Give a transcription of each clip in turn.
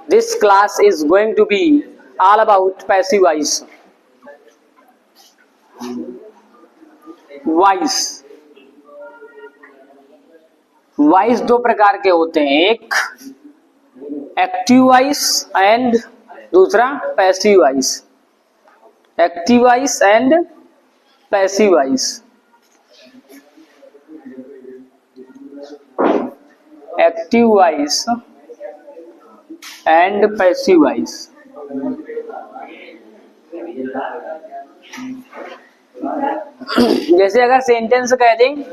This class is going to be all about passive voice. Voice दो प्रकार के होते हैं, एक एक्टिव वॉइस एंड दूसरा passive voice. Active voice and passive voice. Active voice and passive voice. जैसे अगर सेंटेंस कह दें,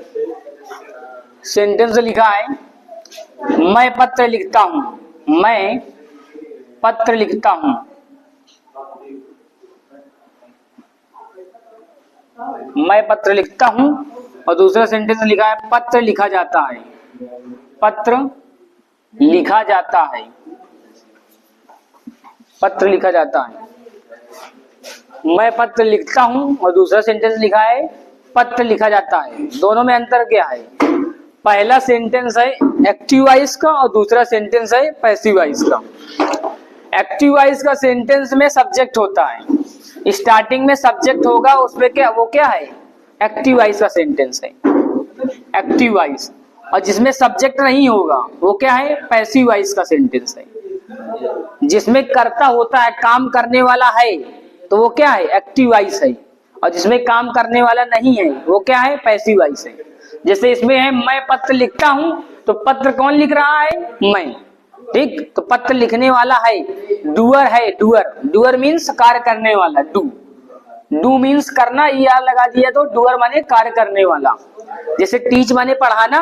सेंटेंस लिखा है मैं पत्र लिखता हूं, मैं पत्र लिखता हूं, मैं पत्र लिखता हूं, और दूसरा सेंटेंस लिखा है पत्र लिखा जाता है, पत्र लिखा जाता है, पत्र लिखा जाता है। मैं पत्र लिखता हूं और दूसरा सेंटेंस लिखा है पत्र लिखा जाता है। दोनों में अंतर क्या है? पहला सेंटेंस है एक्टिव वॉइस का और दूसरा सेंटेंस है पैसिव वॉइस का। एक्टिव वॉइस का सेंटेंस में सब्जेक्ट होता है, स्टार्टिंग में सब्जेक्ट होगा, उसमें क्या वो क्या है? एक्टिव वॉइस का सेंटेंस है एक्टिव वॉइस। और जिसमें सब्जेक्ट नहीं होगा वो क्या है? पैसिव वॉइस का सेंटेंस है। जिसमें कर्ता होता है, काम करने वाला है, तो वो क्या है? एक्टिव वॉइस है। और जिसमें काम करने वाला नहीं है वो क्या है? पैसिव वॉइस है। जैसे इसमें है मैं पत्र लिखता हूं, तो पत्र कौन लिख रहा है? मैं। ठीक, तो पत्र लिखने वाला है, डूअर है, डूअर। डूअर मीन्स कार्य करने वाला, डू। डू मीन्स करना, ईआर लगा दिया तो डूअर माने कार्य करने वाला। जैसे टीच माने पढ़ाना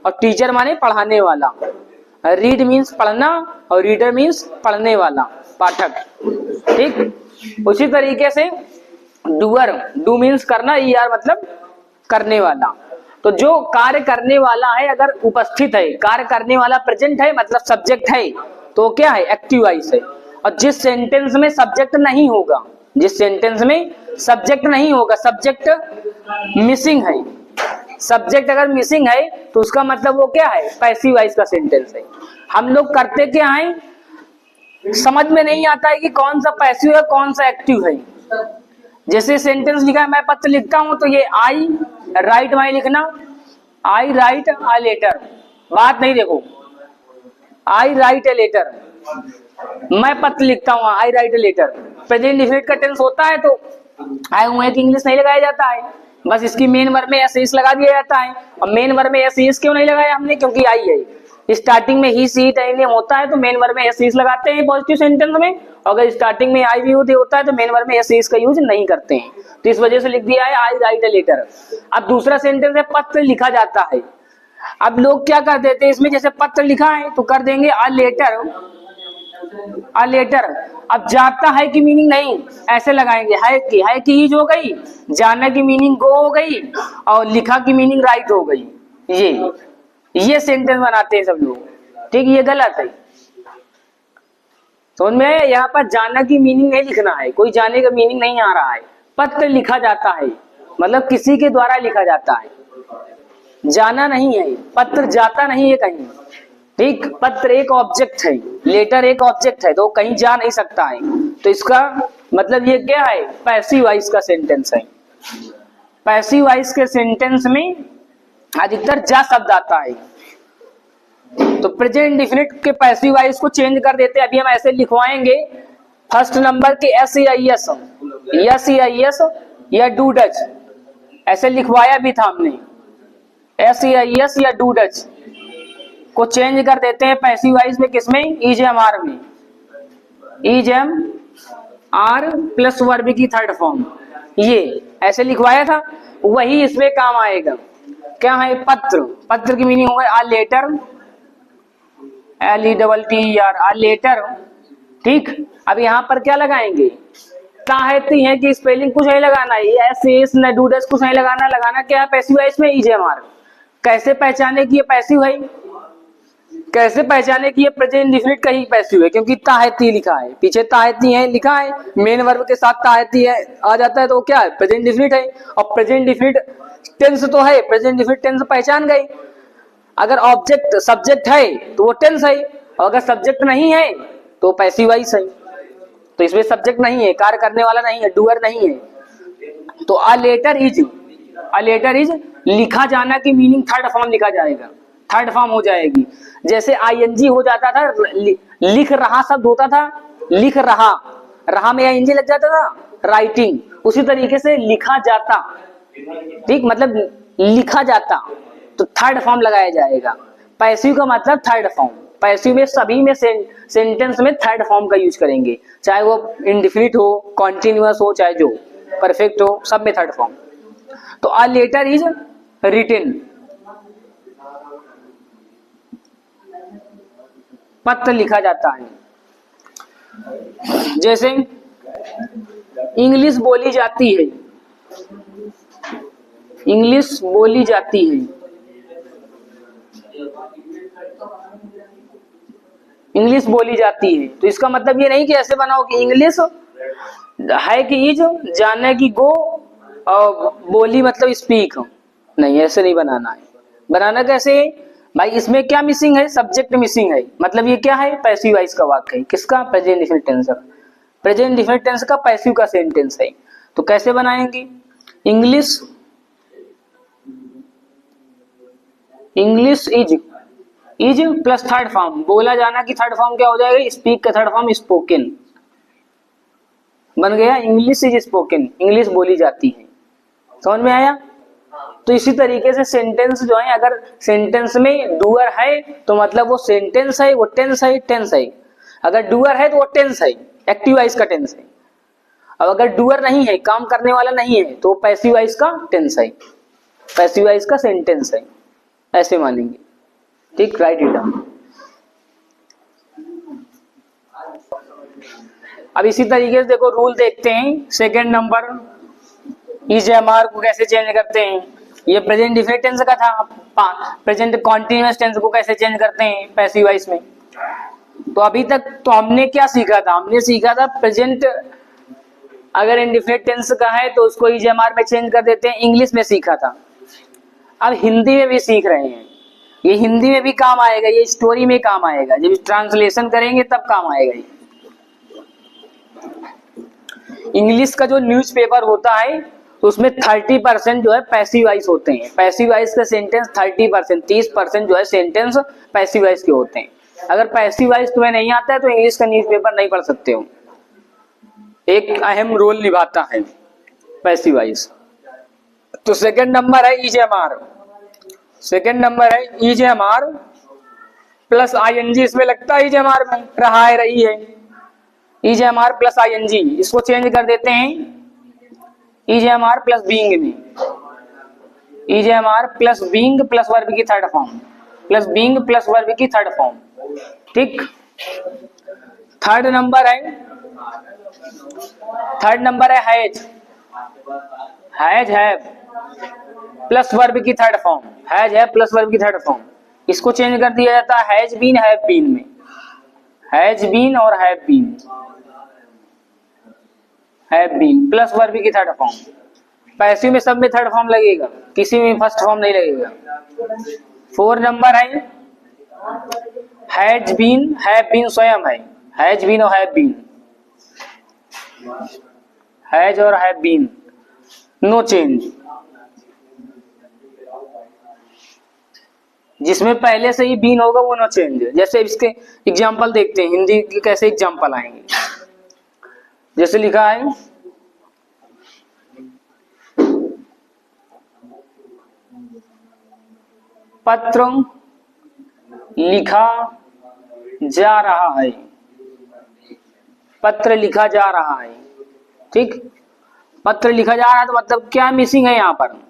और टीचर माने पढ़ाने वाला। रीड मीन्स पढ़ना और रीडर मीन्स पढ़ने वाला, पाठक। ठीक, उसी तरीके से डूअर, डू मीन्स करना, ईआर मतलब करने वाला। तो जो कार्य करने वाला है अगर उपस्थित है, कार्य करने वाला प्रेजेंट है मतलब सब्जेक्ट है, तो क्या है? एक्टिव वॉइस है। और जिस सेंटेंस में सब्जेक्ट नहीं होगा, जिस सेंटेंस में सब्जेक्ट नहीं होगा, सब्जेक्ट मिसिंग है, सब्जेक्ट अगर मिसिंग है तो उसका मतलब वो क्या है? पैसिव वॉइस का सेंटेंस है। हम लोग करते क्या है, समझ में नहीं आता है कि कौन सा पैसिव है कौन सा एक्टिव है। जैसे सेंटेंस लिखा है मैं पत्र लिखता हूं, तो ये आई राइट माई लिखना, आई राइट अ लेटर। बात नहीं देखो, आई राइट ए लेटर, मैं पत्र लिखता हूँ, I write a letter. Present indefinite का टेंस होता है तो आई हूं एक इंग्लिश नहीं लगाया जाता है, बस इसकी मेन वर्ब में एस लगा दिया जाता है। और मेन वर्ब में एस क्यों नहीं लगाया हमने? क्योंकि आई है। स्टार्टिंग में ही सी टाइम होता है तो मेन वर्ब में एस लगाते हैं पॉजिटिव सेंटेंस में। अगर स्टार्टिंग में आई भी होता है तो मेन वर्ब में एस का यूज नहीं करते हैं, तो इस वजह से लिख दिया है आई राइट ए लेटर। अब दूसरा सेंटेंस है पत्र लिखा जाता है। अब लोग क्या कर देते हैं इसमें, जैसे पत्र लिखा है तो कर देंगे अ लेटर, अ लेटर। अब जाता है की मीनिंग नहीं, ऐसे लगाएंगे है की ईज हो गई, जाना की मीनिंग गो हो गई, और लिखा की मीनिंग राइट हो गई। ये सेंटेंस बनाते हैं सब लोग। ठीक, ये गलत है। समझ में आया? यहाँ पर जाना की मीनिंग नहीं लिखना है, कोई जाने का मीनिंग नहीं आ रहा है। पत्र लिखा जाता है मतलब किसी के द्वारा लिखा जाता है, जाना नहीं है। पत्र जाता नहीं है कहीं। ठीक, पत्र एक ऑब्जेक्ट है, लेटर एक ऑब्जेक्ट है, तो कहीं जा नहीं सकता है। तो इसका मतलब ये क्या है? पैसिव वॉइस का सेंटेंस है। पैसिव वॉइस के सेंटेंस में अधिकतर जा शब्द आता है। तो प्रेजेंट इंडेफिनिट के पैसिव वॉइस को चेंज कर देते हैं। अभी हम ऐसे लिखवाएंगे, फर्स्ट नंबर के एस या डू डच, ऐसे लिखवाया भी था हमने। एस या डू डच को चेंज कर देते हैं पैसिव वॉइस में, किसमें? ईज एम आर में। Is am are plus verb की थर्ड फॉर्म, ये ऐसे लिखवाया था, वही इसमें काम आएगा। क्या है? पत्र। पत्र की मीनिंग होगा a letter, LETTER, a letter. ठीक, अब यहाँ पर क्या लगाएंगे? ताहती है कि स्पेलिंग कुछ नहीं लगाना है, एस न डू डच कुछ नहीं लगाना। लगाना क्या है? पैसिव है इसमें, ईज एम आर। कैसे पहचाने कि ये पैसिव है? कैसे पहचाने कि ये प्रेजेंट इंडेफिनिट का ही पैसिव है? क्योंकि ताहती लिखा है, पीछे ताहती है लिखा है, मेन वर्ब के साथ ताहती है आ जाता है, तो क्या है? प्रेजेंट इंडेफिनिट है। और प्रेजेंट इंडेफिनिट टेंस तो है, प्रेजेंट इंडेफिनिट टेंस पहचान गए। अगर ऑब्जेक्ट सब्जेक्ट है तो वो टेंस है, और अगर सब्जेक्ट नहीं है तो पैसिव वॉइस है, तो इसमें सब्जेक्ट नहीं है, कार्य करने वाला नहीं है, डूअर नहीं है। तो अ लेटर इज लिखा जाना की मीनिंग थर्ड फॉर्म लिखा जाएगा, थर्ड फॉर्म हो जाएगी। जैसे आईएनजी हो जाता था, लिख रहा शब्द होता था, लिख रहा, रहा में आईएनजी लग जाता था, राइटिंग। उसी तरीके से लिखा जाता, ठीक, मतलब लिखा जाता, तो थर्ड फॉर्म लगाया जाएगा। पैसिव का मतलब थर्ड फॉर्म, पैसिव में सभी में सेंटेंस में थर्ड फॉर्म का यूज करेंगे, चाहे वो इंडिफिनिट हो, कॉन्टिन्यूअस हो, चाहे जो परफेक्ट हो, सब में थर्ड फॉर्म। तो अ लेटर इज रिटन, पत्र लिखा जाता है। जैसे इंग्लिश बोली जाती है, इंग्लिश बोली जाती है, इंग्लिश बोली जाती है। तो इसका मतलब ये नहीं कि ऐसे बनाओ कि इंग्लिश है कि इज, जाने की गो, और बोली मतलब स्पीक, नहीं, ऐसे नहीं बनाना है। बनाना कैसे है भाई, इसमें क्या मिसिंग है, सब्जेक्ट मिसिंग है, मतलब ये क्या है, पैसिव वॉइस का वाक्य है। किसका, प्रेजेंट इंडेफिनिट टेंस का, प्रेजेंट इंडेफिनिट टेंस का पैसिव का सेंटेंस है। तो कैसे बनाएंगे, English is plus third form, बोला जाना की थर्ड फॉर्म क्या हो जाएगा, स्पीक का थर्ड फॉर्म स्पोकन, बन गया इंग्लिश इज स्पोकन, इंग्लिश बोली जाती है। समझ में आया। तो इसी तरीके से सेंटेंस जो है, अगर सेंटेंस में डूअर है तो मतलब वो सेंटेंस है, वो टेंस है, टेंस है। अगर डूअर है तो वो टेंस है, एक्टिव वॉइस का टेंस है। अब अगर डूअर नहीं है, काम करने वाला नहीं है, तो पैसिव वॉइस का टेंस है, पैसिव वॉइस का सेंटेंस है, ऐसे मानेंगे। ठीक, राइट इट डाउन। अब इसी तरीके से देखो रूल देखते हैं। सेकंड नंबर, ईजेएमआर को कैसे चेंज करते हैं। ये प्रेजेंट इंडेफिनिट टेंस का था, प्रेजेंट कॉन्टिन्यूअस टेंस को कैसे चेंज करते हैं पैसिव वॉइस में। तो अभी तक तो हमने क्या सीखा था, हमने सीखा था प्रेजेंट अगर इंडेफिनिट टेंस का है तो उसको ईजेएमआर में चेंज कर देते हैं, इंग्लिश में सीखा था। अब हिंदी में भी सीख रहे हैं, ये हिंदी में भी काम आएगा, ये स्टोरी में काम आएगा, जब ट्रांसलेशन करेंगे तब काम आएगा ये। इंग्लिश का जो न्यूज़पेपर होता है तो उसमें 30% जो है पैसिव वॉइस होते हैं, पैसिव वॉइस का सेंटेंस 30%, 30% जो है सेंटेंस पैसिव वॉइस के होते हैं। अगर पैसिव वॉइस तुम्हें नहीं आता है तो इंग्लिश का न्यूज़पेपर नहीं पढ़ सकते हो, एक अहम रोल निभाता है पैसिव वॉइस। तो सेकंड नंबर है ईजेएमआर, सेकंड नंबर है ईजेएमआर प्लस आईएनजी, इसमें लगता है ईजेएमआर में, रहा है, रही है, ईजेएमआर प्लस आईएनजी, इसको चेंज कर देते हैं ईजेएमआर प्लस बीइंग में, is am are plus being plus verb की third form, plus being plus verb की थर्ड फॉर्म। ठीक, थर्ड नंबर है has, has have plus verb की third form, has have plus verb की थर्ड फॉर्म, इसको change कर दिया जाता है हैज बीन हैव बीन में, हैज बीन और have been, have been plus verb की थर्ड फॉर्म। पैसिव में सब में थर्ड फॉर्म लगेगा, किसी में फर्स्ट फॉर्म नहीं लगेगा। 4 नंबर है हैज बीन, हैव बीन स्वयं है, हैज बीन और हैव बीन, हैज और हैव बीन, नो चेंज। जिसमें पहले से ही बीन होगा वो नो चेंज। जैसे इसके एग्जांपल देखते हैं, हिंदी के कैसे एग्जांपल आएंगे। जैसे लिखा है पत्र लिखा जा रहा है, पत्र लिखा जा रहा है। ठीक, पत्र लिखा जा रहा है तो मतलब क्या मिसिंग है यहाँ पर,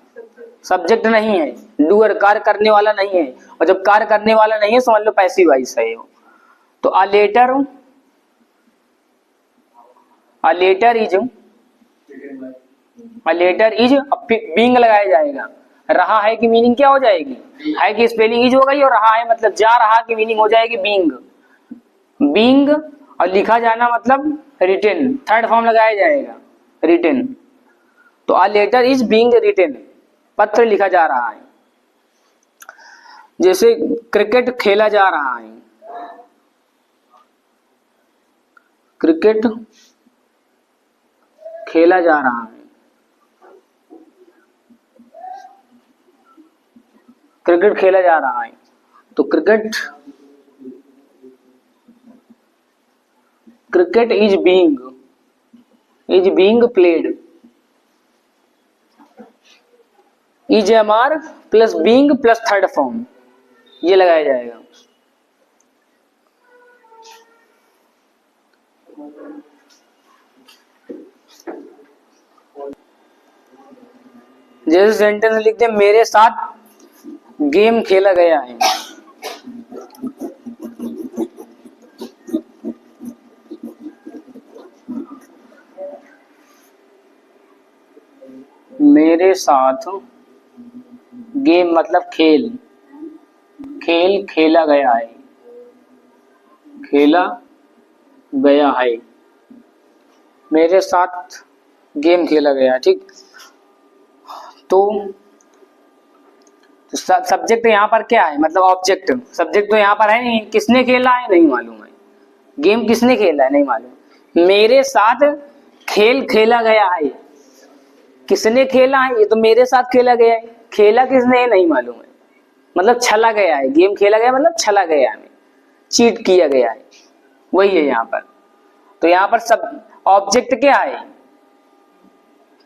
सब्जेक्ट नहीं है, डूअर कार्य करने वाला नहीं है, और जब कार्य करने वाला नहीं है समझ लो पैसिव वॉइस है वो। तो अ लेटर इज बीइंग लगाया जाएगा, रहा है की मीनिंग क्या हो जाएगी, है की स्पेलिंग इज हो गई, और रहा है मतलब जा रहा की मीनिंग हो जाएगी बीइंग, बीइंग, और लिखा जाना मतलब रिटेन, थर्ड फॉर्म लगाया जाएगा रिटेन। तो a letter is being written, पत्र लिखा जा रहा है। जैसे क्रिकेट खेला जा रहा है, क्रिकेट खेला जा रहा है, क्रिकेट खेला जा रहा है। तो cricket is being played. Is am are plus being plus third form ये लगाया जाएगा। जैसे सेंटेंस लिखते हैं, मेरे साथ गेम खेला गया है। मेरे साथ गेम मतलब खेल खेला गया है, खेला गया है, मेरे साथ गेम खेला गया। ठीक, तो सब्जेक्ट यहाँ पर क्या है, मतलब ऑब्जेक्ट। सब्जेक्ट तो यहाँ पर है नहीं, किसने खेला है नहीं मालूम है, गेम किसने खेला है नहीं मालूम। मेरे साथ खेल खेला गया है, किसने खेला है, ये तो मेरे साथ खेला गया है, खेला किसने है नहीं मालूम है, मतलब छला गया है। गेम खेला गया मतलब छला गया है, चीट किया गया है, वही है यहाँ पर। तो यहाँ पर सब ऑब्जेक्ट क्या है,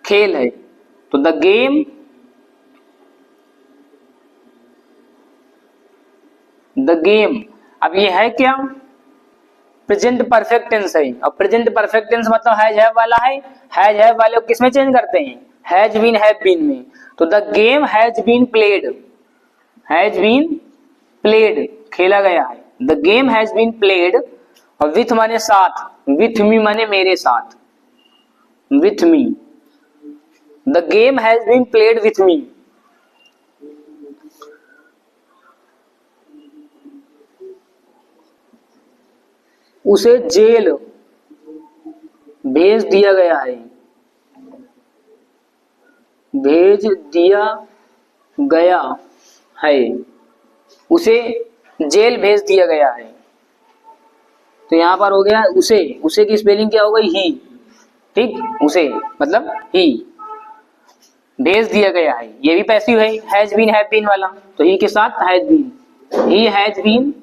खेल है। तो द गेम अब ये है क्या, प्रेजेंट परफेक्ट टेंस है। और प्रेजेंट परफेक्ट टेंस मतलब हैज हैव वाला है, हैज हैव वाले को किसमें चेंज करते हैं, हैज बीन हैव बीन में। तो the game has been played, खेला गया है। The game has been played, और विथ माने साथ, विथ मी माने मेरे साथ, with me. The game has been played with me. उसे जेल भेज दिया गया है, भेज दिया गया है, उसे जेल भेज दिया गया है। तो यहां पर हो गया उसे की स्पेलिंग क्या हो गई, ही। ठीक, उसे मतलब ही, भेज दिया गया है, ये भी पैसिव है, हैज बीन हैव बीन वाला। तो ही के साथ has been, he has been.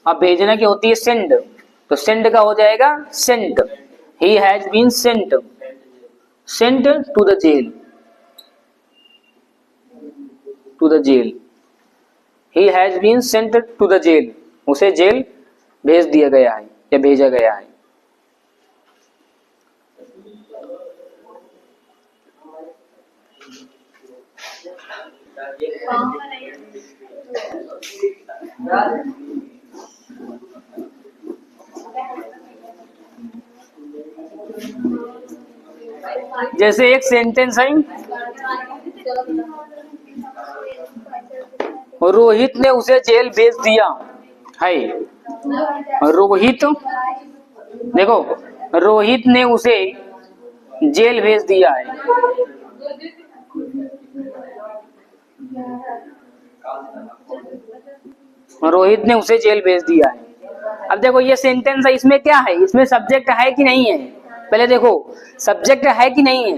अब भेजना क्या होती है, सेंड। तो सेंड का हो जाएगा sent, he has been sent to the jail, he has been sent to the jail, उसे जेल भेज दिया गया है या भेजा गया है। जैसे एक सेंटेंस है, रोहित ने उसे जेल भेज दिया है। रोहित, देखो रोहित ने उसे जेल भेज दिया है। रोहित ने उसे जेल भेज दिया है। अब देखो ये सेंटेंस है, इसमें क्या है, इसमें सब्जेक्ट है कि नहीं है, पहले देखो सब्जेक्ट है कि नहीं है।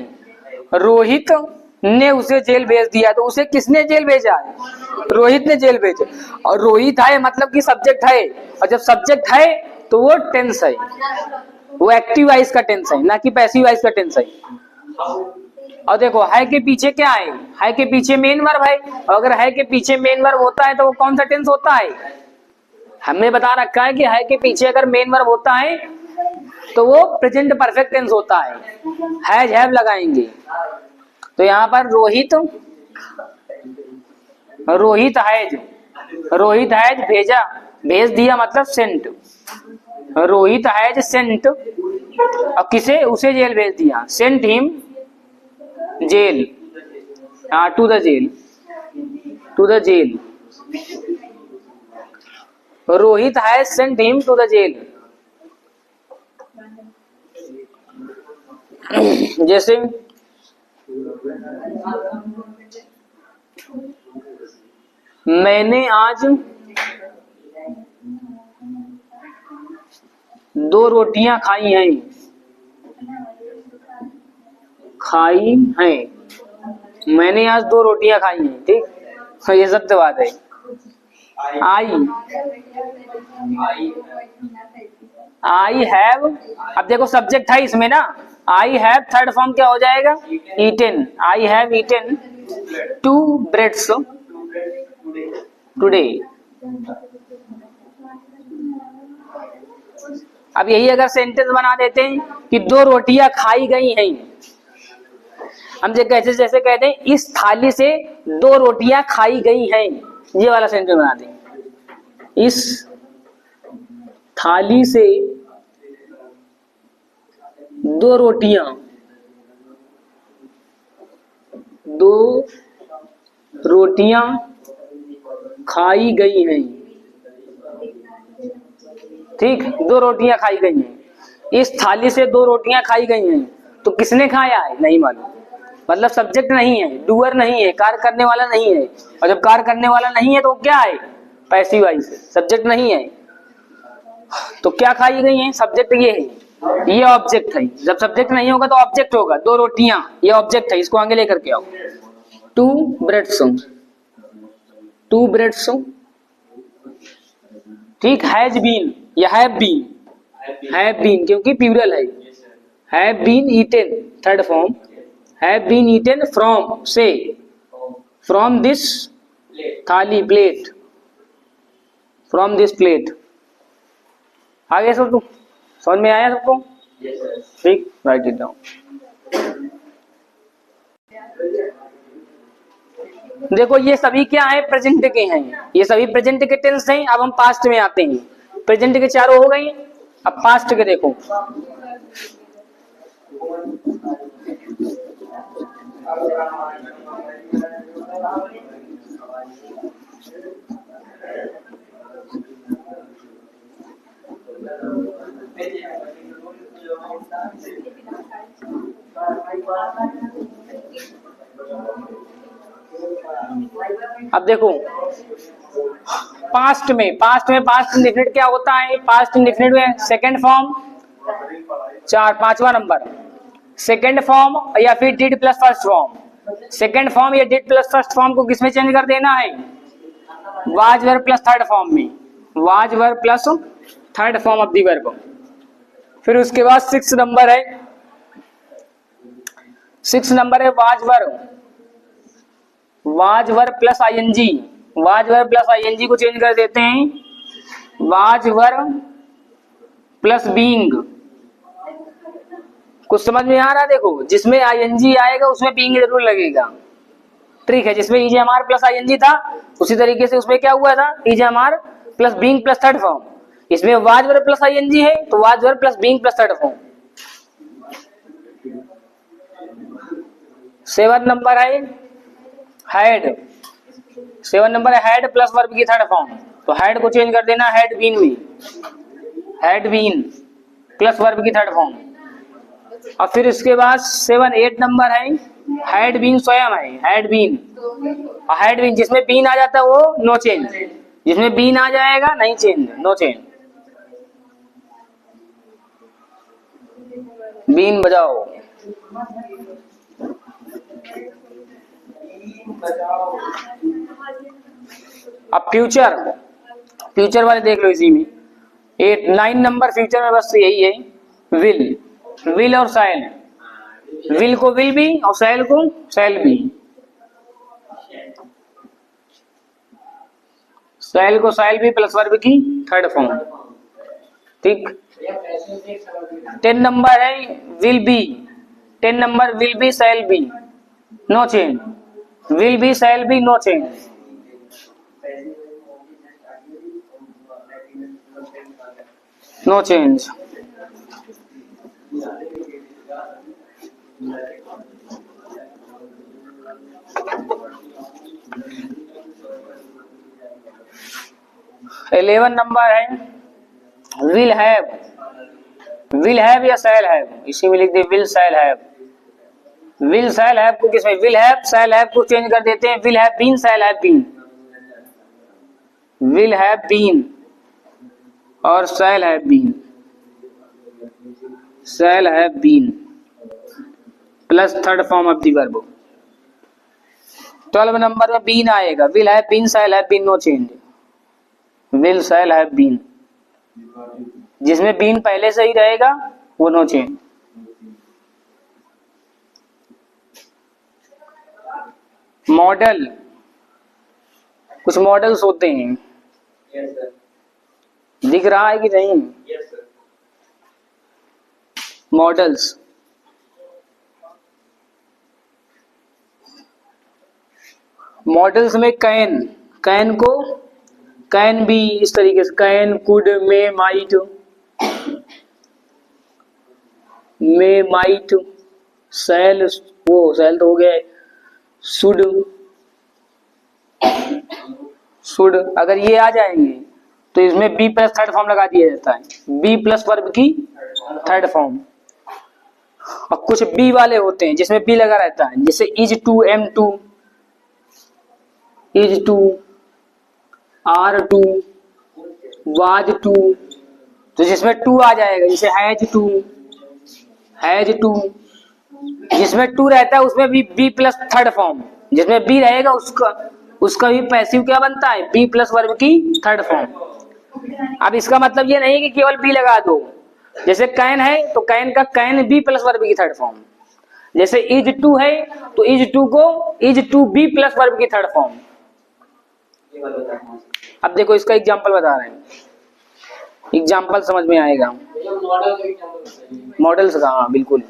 रोहित ने उसे जेल भेज दिया, तो उसे किसने जेल भेजा है, रोहित ने जेल भेजा। और रोहित है मतलब कि सब्जेक्ट है, और जब सब्जेक्ट है तो वो टेंस है, वो एक्टिव वाइज का टेंस है, ना कि पैसिव वाइज का टेंस है। और देखो है के पीछे क्या है, है के पीछे मेन वर्ब है, और अगर है के पीछे मेन वर्ब होता है तो वो कौन सा टेंस होता है, हमने बता रखा है कि है के पीछे अगर मेन वर्ब होता है तो वो प्रेजेंट परफेक्ट टेंस होता है, हैज हैव लगाएंगे। तो यहाँ पर रोहित हैज भेजा, भेज दिया मतलब सेंट, रोहित हैज सेंट, और किसे, उसे जेल भेज दिया, sent him jail, to the jail, Rohit has sent him to the jail. जैसे मैंने आज दो रोटियां खाई हैं, खाई हैं, मैंने आज दो रोटियां खाई हैं, ठीक, ये सत्य बात है। आई हैव, अब देखो सब्जेक्ट है इसमें ना, आई हैव थर्ड फॉर्म क्या हो जाएगा, eaten, I have eaten 2 breads today. अब यही अगर सेंटेंस बना देते हैं कि दो रोटियां खाई गई हैं, हम कैसे जैसे कहते हैं इस थाली से दो रोटियां खाई गई हैं, ये वाला सेंटेंस बना दें, इस थाली से दो रोटियां खाई गई हैं, ठीक, दो रोटियां खाई गई हैं, इस थाली से दो रोटियां खाई गई हैं, तो किसने खाया है नहीं मालूम, मतलब सब्जेक्ट नहीं है, डूअर नहीं है, कार्य करने वाला नहीं है, और जब कार्य करने वाला नहीं है तो क्या है, पैसिव वॉइस, सब्जेक्ट नहीं है, तो क्या खाई गई है, सब्जेक्ट ये है, ये ऑब्जेक्ट है, जब सब्जेक्ट नहीं होगा तो ऑब्जेक्ट होगा, दो रोटियां ये ऑब्जेक्ट है, इसको आगे लेकर के आओ, 2 ब्रेड्स, 2 ब्रेड्स, ठीक, हैज बीन या हैव बीन क्योंकि प्लूरल है, have been eaten third form, have been eaten from से, फ्रॉम दिस थाली प्लेट, फ्रॉम दिस प्लेट। आगे सब तुम समझ में आया सबको, ठीक, राइट इट डाउन। देखो ये सभी क्या है, प्रेजेंट के हैं, ये सभी प्रेजेंट के टेंस हैं। अब हम पास्ट में आते हैं, प्रेजेंट के चारों हो गई, अब पास्ट के देखो, अब देखो पास्ट में पास्ट इंडेफिनिट क्या होता है, पास्ट इंडेफिनिट में सेकंड फॉर्म 5वां नंबर, सेकंड फॉर्म या फिर did plus first form, second form या डिड प्लस फर्स्ट फॉर्म को किसमें चेंज कर देना है, was verb plus third form में, was verb plus third form of the verb. फिर उसके बाद 6 नंबर है, 6 नंबर है was verb plus ING, was verb plus ING को चेंज कर देते हैं वाज वर्ब प्लस बीइंग। कुछ समझ में आ रहा है, देखो जिसमें आईएनजी आएगा उसमें बीइंग जरूर लगेगा, ट्रिक है, जिसमें ईजेएमआर प्लस आईएनजी था उसी तरीके से उसमें क्या हुआ था, is am are plus being plus third form, इसमें वाज वर्ब प्लस आईएनजी है तो was verb plus being plus third form. 7 number है हैड, 7 नंबर है हैड प्लस वर्ब की थर्ड फॉर्म, तो हैड को चेंज कर देना हैड बीन में, हैड बीन प्लस वर्ब की थर्ड फॉर्म। और फिर इसके बाद 7 8 नंबर है हैड बीन स्वयं है, हैड बीन, और हैड बीन जिसमें बीन आ जाता है वो नो चेंज, जिसमें बीन आ जाएगा नहीं चेंज, नो चेंज। बीन बजाओ, अब फ्यूचर वाले देख लो इसी में, 8 9 नंबर फ्यूचर में बस यही है, विल और शैल, विल को विल भी और शैल को शैल भी, शैल को शैल भी प्लस वर्ब की थर्ड फॉर्म, ठीक। 10 नंबर है will be, 10 number will be shall be, no change, will be shall be no change. No change. Eleven number है विल हैव या शैल हैव, इसी में लिख दे will shall have, will shall have को किसमें, विल हैव शैल हैव को change कर देते हैं will have been shall have been, will have been और शैल have been, shall have been plus third form of the verb. 12 number में been आएगा, will have been, shall have been, no change. Will shall have been, जिसमें been पहले से ही रहेगा वो no change. Model, कुछ मॉडल्स होते हैं, दिख रहा है कि नहीं? मॉडल्स, मॉडल्स में कैन, कैन को कैन भी इस तरीके से, can, could, may, might, may, might, shall, वो शैल तो हो गया, शुड, शुड, अगर ये आ जाएंगे तो इसमें बी प्लस थर्ड फॉर्म लगा दिया जाता है, बी प्लस वर्ब की थर्ड फॉर्म। और कुछ बी वाले होते हैं जिसमें बी लगा रहता है, जैसे is to, am to, is to, are to, was to, तो जिसमें टू आ जाएगा, जैसे हैज टू, हैज टू, जिसमें टू रहता है उसमें भी बी प्लस थर्ड फॉर्म, जिसमें बी रहेगा उसका भी पैसिव क्या बनता है, बी प्लस वर्ब की थर्ड फॉर्म। अब इसका मतलब ये नहीं कि केवल बी लगा दो, जैसे कैन है तो कैन का कैन बी प्लस वर्ब की थर्ड फॉर्म, जैसे इज टू है तो इज टू को is to be plus verb की थर्ड फॉर्म। अब देखो इसका एग्जांपल बता रहे हैं, एग्जांपल समझ में आएगा। मॉडल्स का, हाँ बिल्कुल।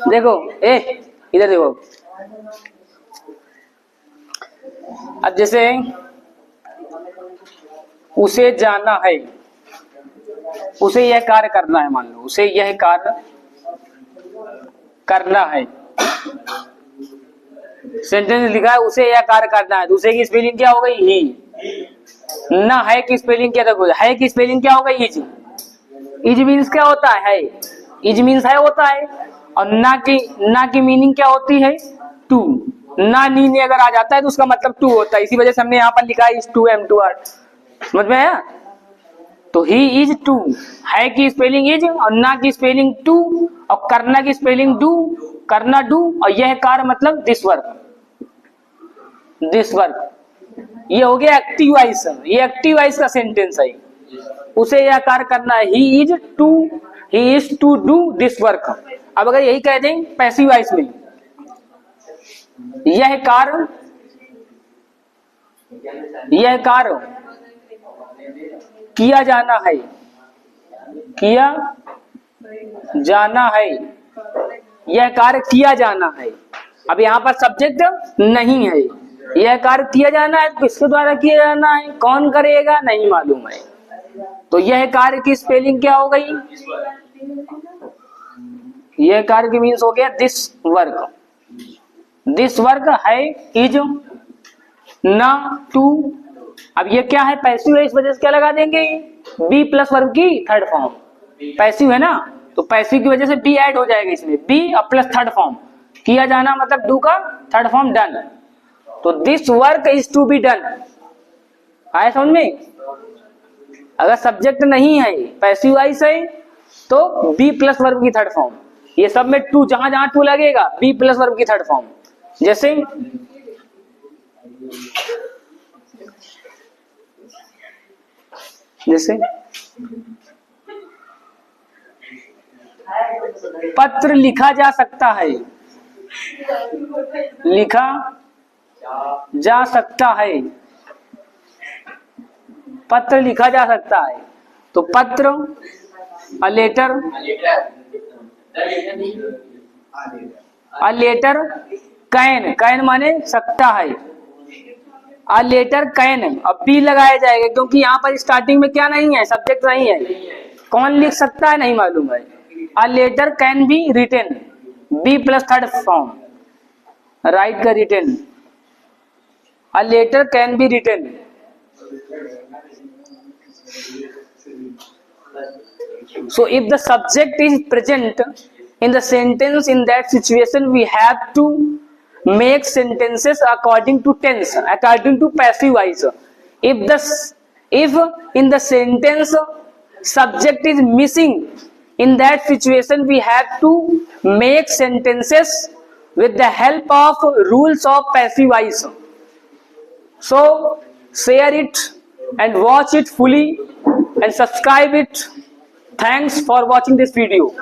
देखो इधर देखो, अब जैसे उसे जाना है, उसे यह कार्य करना है, मान लो उसे यह कार्य करना है, सेंटेंस लिखा है उसे यह कार्य करना है, तो उसे की स्पेलिंग क्या हो गई, ही। ना है की स्पेलिंग क्या देखो, है की स्पेलिंग क्या हो गई, इज। इज मीन्स क्या होता है, इज मीन्स है होता है, और ना की मीनिंग क्या होती है, टू। ना नी ने अगर आ जाता है तो उसका मतलब टू होता है, इसी वजह से हमने यहाँ पर लिखा है is to, am to, are. समझ में आया? तो ही इज टू, है की स्पेलिंग इज और ना की स्पेलिंग टू, और करना की स्पेलिंग डू, करना डू, और यह कार्य मतलब दिस वर्क, दिस वर्क। ये हो गया एक्टिव वॉइस, ये एक्टिव वॉइस का सेंटेंस है, उसे यह कार्य करना है, he is to do this work. अब अगर यही कह दें पैसिव वॉइस में, यह कार्य किया जाना है, किया जाना है, यह कार्य किया जाना है। अब यहाँ पर सब्जेक्ट नहीं है, यह कार्य किया जाना है, किसके द्वारा किया जाना है, कौन करेगा नहीं मालूम है, तो यह कार्य की स्पेलिंग क्या हो गई, यह कार्य की मीन्स हो गया दिस वर्क। दिस वर्क है इज ना टू, अब ये क्या है, पैसिव है, इस वजह से क्या लगा देंगे, बी प्लस वर्ब की थर्ड फॉर्म। पैसिव है ना, तो पैसिव की वजह से बी ऐड हो जाएगा इसमें, बी और प्लस थर्ड फॉर्म, किया जाना मतलब डू का थर्ड फॉर्म डन, तो this work is to be done. आया समझ में? अगर सब्जेक्ट नहीं है, पैसिव वॉइस है, तो बी प्लस वर्ब की थर्ड फॉर्म। ये सब में टू, जहां जहां टू लगेगा बी प्लस वर्ब की थर्ड फॉर्म। जैसे पत्र लिखा जा सकता है, लिखा जा सकता है, पत्र लिखा जा सकता है, तो पत्र, a letter, a letter can, can माने सकता है, अ लेटर कैन, अब बी लगाया जाएगा क्योंकि यहाँ पर स्टार्टिंग में क्या नहीं है, सब्जेक्ट नहीं है, कौन लिख सकता है नहीं मालूम है। A letter can be written, be plus third form, write का written, a letter can be written. So if the subject is present in the sentence, in that situation we have to make sentences according to tense, according to passive voice. If in the sentence subject is missing, in that situation we have to make sentences with the help of rules of passive voice. So share it and watch it fully and subscribe it. Thanks for watching this video.